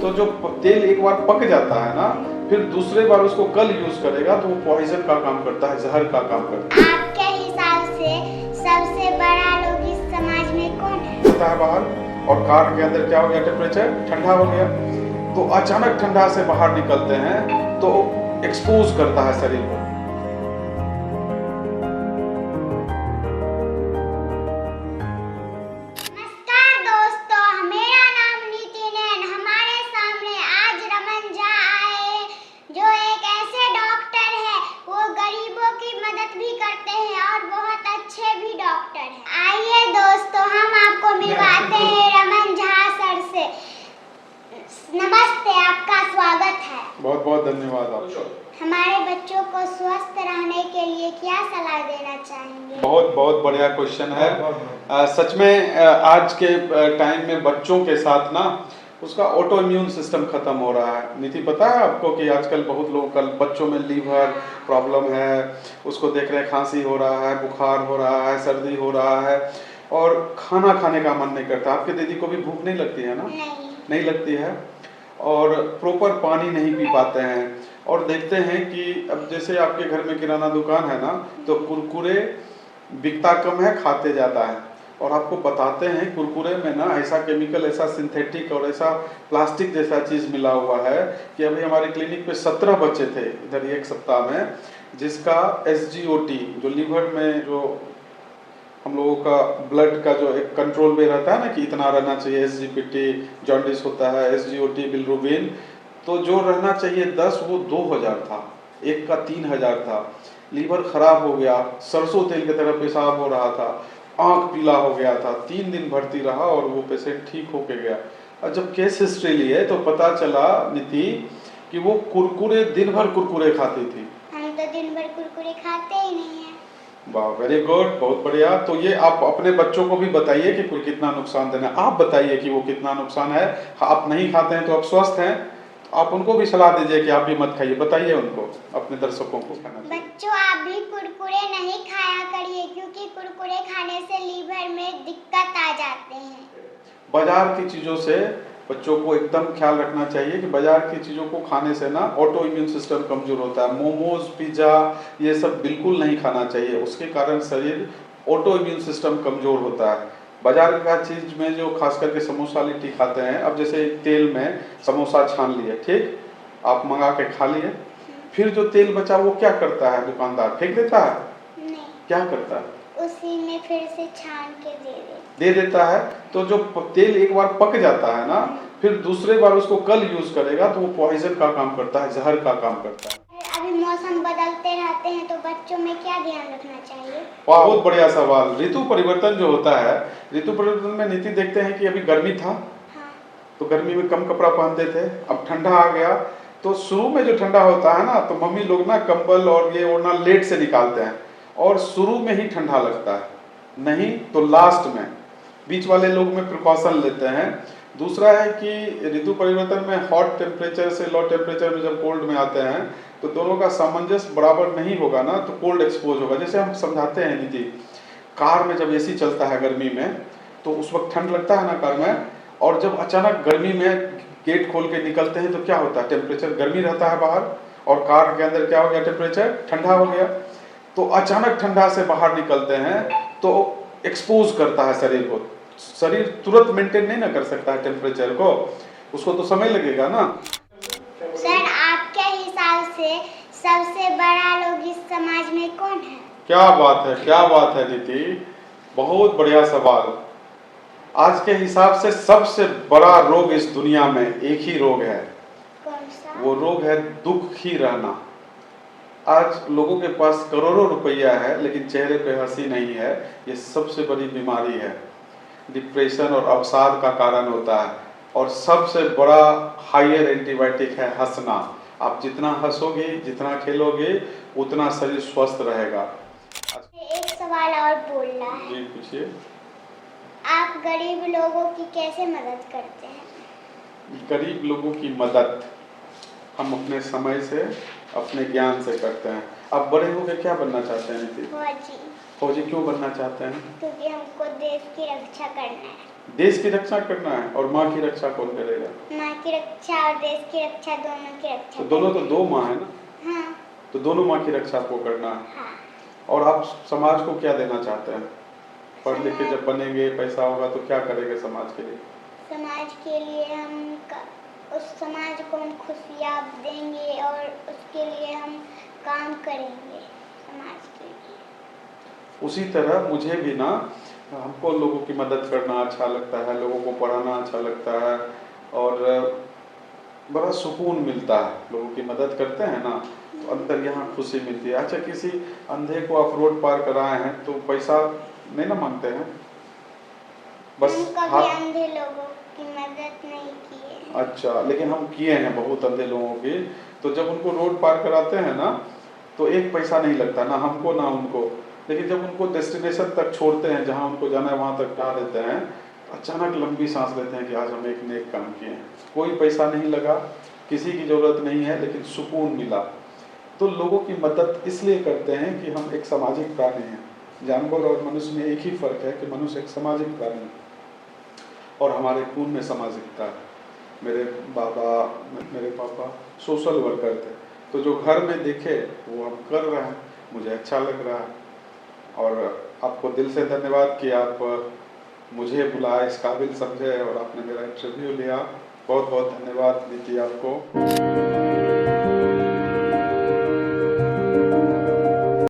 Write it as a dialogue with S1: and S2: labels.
S1: तो जो तेल एक बार पक जाता है ना, फिर दूसरे बार उसको कल यूज करेगा तो वो पॉइजन का काम करता है, जहर का काम करता है।
S2: आपके हिसाब से सबसे बड़ा लोग इस समाज में कौन है?
S1: होता है बाहर, और कार के अंदर क्या हो गया, टेम्परेचर ठंडा हो गया, तो अचानक ठंडा से बाहर निकलते हैं तो एक्सपोज करता है शरीर को।
S2: नमस्कार दोस्तों, मेरा नाम नितिन है। हमारे सामने आज रमन झा आए, जो एक ऐसे डॉक्टर है, वो गरीबों की मदद भी करते हैं और बहुत अच्छे भी डॉक्टर हैं। आइए दोस्तों, हम आपको मिलवाते हैं रमन झा सर से। नमस्ते, आपका स्वागत है।
S1: बहुत बहुत धन्यवाद आपका।
S2: हमारे बच्चों को स्वस्थ रहने के लिए क्या सलाह देना चाहेंगे?
S1: बहुत बहुत बढ़िया क्वेश्चन है। सच में आज के टाइम में बच्चों के साथ ना उसका ऑटो इम्यून सिस्टम खत्म हो रहा है। नीति, पता है आपको कि आजकल बहुत लोगों का बच्चों में लीवर प्रॉब्लम है, उसको देख रहे खांसी हो रहा है, बुखार हो रहा है, सर्दी हो रहा है, और खाना खाने का मन नहीं करता। आपके दीदी को भी भूख नहीं लगती है ना? नहीं लगती है, और प्रॉपर पानी नहीं पी पाते हैं। और देखते हैं कि अब जैसे आपके घर में किराना दुकान है ना, तो कुरकुरे बिकता कम है, खाते ज़्यादा है। और आपको बताते हैं कुरकुरे में ना ऐसा केमिकल, ऐसा सिंथेटिक और ऐसा प्लास्टिक जैसा चीज़ मिला हुआ है कि अभी हमारे क्लिनिक पे 17 बच्चे थे इधर एक सप्ताह में, जिसका SGOT, जो लीवर में जो हम लोगों का ब्लड का जो एक कंट्रोल में रहता है ना कि इतना रहना चाहिए, SGPT जॉन्डिस होता है, SGOT बिलिरुबिन, तो जो रहना चाहिए 10 वो 2000 था, एक का 3000 था। लीवर खराब हो गया, सरसों तेल की तरह पेशाब हो रहा था, आंख पीला हो गया था, 3 दिन भर्ती रहा और वो पेशेंट ठीक होके गया। और जब केस हिस्ट्री लिए तो पता चला नीति कि वो कुरकुरे, दिन भर कुरकुरे खाती थी।
S2: हम तो दिन भर कुरकुरे खाते ही नहीं है।
S1: वाह, वेरी गुड, बहुत बढ़िया। तो ये आप अपने बच्चों को भी बताइए कि कुल कितना नुकसान देना है। आप बताइए कि वो कितना नुकसान है। आप नहीं खाते हैं तो आप स्वस्थ हैं, तो आप उनको भी सलाह दीजिए कि आप भी मत खाइए। बताइए उनको, अपने दर्शकों को।
S2: बच्चों, आप भी कुरकुरे नहीं खाया करिए, क्योंकि कुरकुरे खाने से लीवर में दिक्कत आ जाते हैं।
S1: बाजार की चीज़ों से बच्चों को एकदम ख्याल रखना चाहिए कि बाजार की चीज़ों को खाने से ना ऑटो इम्यून सिस्टम कमजोर होता है। मोमोज, पिज्ज़ा, ये सब बिल्कुल नहीं खाना चाहिए, उसके कारण शरीर ऑटो इम्यून सिस्टम कमजोर होता है। बाजार का चीज़ में जो खास करके समोसा लिट्टी खाते हैं, अब जैसे तेल में समोसा छान लिए, ठीक, आप मंगा के खा लिए, फिर जो तेल बचा वो क्या करता है दुकानदार? फेंक देता है?
S2: नहीं,
S1: क्या करता है?
S2: उसी में फिर से छान के
S1: दे देता है। तो जो तेल एक बार पक जाता है ना, फिर दूसरे बार उसको कल यूज करेगा तो वो पॉइजन का काम करता है, जहर का काम करता है।
S2: अभी मौसम बदलते रहते हैं, तो बच्चों में क्या ध्यान रखना चाहिए?
S1: बहुत बढ़िया सवाल। ऋतु परिवर्तन जो होता है, ऋतु परिवर्तन में नीति देखते हैं कि अभी गर्मी था,
S2: हाँ।
S1: तो गर्मी में कम कपड़ा पहनते थे, अब ठंडा आ गया, तो शुरू में जो ठंडा होता है ना, तो मम्मी लोग ना कंबल और ये ओढ़ना लेट से निकालते हैं, और शुरू में ही ठंडा लगता है, नहीं तो लास्ट में। बीच वाले लोग में प्रिकॉशन लेते हैं। दूसरा है कि ऋतु परिवर्तन में हॉट टेम्परेचर से लो टेम्परेचर में जब कोल्ड में आते हैं, तो दोनों का सामंजस्य बराबर नहीं होगा ना, तो कोल्ड एक्सपोज होगा। जैसे हम समझाते हैं नीति, कार में जब AC चलता है गर्मी में, तो उस वक्त ठंड लगता है ना कार में, और जब अचानक गर्मी में गेट खोल के निकलते हैं तो क्या होता है, टेम्परेचर गर्मी रहता है बाहर, और कार के अंदर क्या हो गया, टेम्परेचर ठंडा हो गया, तो अचानक ठंडा से बाहर निकलते हैं तो एक्सपोज करता है शरीर को। शरीर तुरंत मेंटेन नहीं ना कर सकता है टेम्परेचर को, उसको तो समय लगेगा ना।
S2: सर, आपके हिसाब से सबसे बड़ा लोग इस समाज में कौन है?
S1: क्या बात है, क्या बात है नीति, बहुत बढ़िया सवाल। आज के हिसाब से सबसे बड़ा रोग इस दुनिया में एक ही रोग है।
S2: कौन सा?
S1: वो रोग है दुखी रहना। आज लोगों के पास करोड़ों रुपया है लेकिन चेहरे पे हंसी नहीं है, ये सबसे बड़ी बीमारी है। डिप्रेशन और अवसाद का कारण होता है, और सबसे बड़ा हायर एंटीबायोटिक है हंसना। आप जितना हंसोगे, जितना खेलोगे, उतना शरीर स्वस्थ रहेगा।
S2: एक सवाल और बोलना है।
S1: जी पूछिए।
S2: आप गरीब लोगों की कैसे मदद करते हैं?
S1: गरीब लोगों की मदद हम अपने समय से, अपने ज्ञान से करते हैं। आप बड़े होकर क्या बनना चाहते हैं नीति?
S2: फौजी।
S1: फौजी क्यों बनना चाहते हैं?
S2: क्योंकि हमको देश की रक्षा करना है।
S1: देश की रक्षा करना है और माँ की रक्षा कौन करेगा?
S2: माँ की रक्षा और देश की रक्षा, दोनों की रक्षा
S1: तो दोनों तो दो माँ है ना,
S2: हाँ
S1: तो दोनों माँ की रक्षा आपको करना है।
S2: हाँ।
S1: और आप समाज को क्या देना चाहते हैं? पढ़ लिख के
S2: समाज-
S1: जब बनेंगे, पैसा होगा तो क्या करेंगे समाज के लिए?
S2: समाज के लिए उस समाज को हम खुशियाँ देंगे और उसके लिए हम काम करेंगे समाज के लिए।
S1: उसी तरह मुझे भी ना, हमको लोगों की मदद करना अच्छा लगता है, लोगों को पढ़ाना अच्छा लगता है और बड़ा सुकून मिलता है। लोगों की मदद करते हैं ना तो अंदर यहाँ खुशी मिलती है। अच्छा, किसी अंधे को आप रोड पार कराए हैं तो पैसा नहीं ना मांगते हैं? बस
S2: हम कभी
S1: हाथ।
S2: अंधे लोगों की मदद नहीं किए।
S1: अच्छा, लेकिन हम किए हैं बहुत अंधे लोगों की। तो जब उनको रोड पार कराते हैं ना तो एक पैसा नहीं लगता, ना हमको ना उनको। लेकिन जब उनको डेस्टिनेशन तक छोड़ते हैं, जहाँ उनको जाना है वहाँ तक पहुँचा देते हैं, तो अचानक लंबी सांस लेते हैं कि आज हम एक नेक काम किए हैं। कोई पैसा नहीं लगा, किसी की ज़रूरत नहीं है, लेकिन सुकून मिला। तो लोगों की मदद इसलिए करते हैं कि हम एक सामाजिक प्राणी हैं। जानवर और मनुष्य में एक ही फर्क है कि मनुष्य एक सामाजिक प्राणी है और हमारे खून में सामाजिकता है। मेरे बाबा, मेरे पापा सोशल वर्कर थे, तो जो घर में देखे वो हम कर रहे हैं, मुझे अच्छा लग रहा है। और आपको दिल से धन्यवाद कि आप मुझे बुलाए, इस काबिल समझे और आपने मेरा इंटरव्यू लिया। बहुत बहुत धन्यवाद नीति आपको।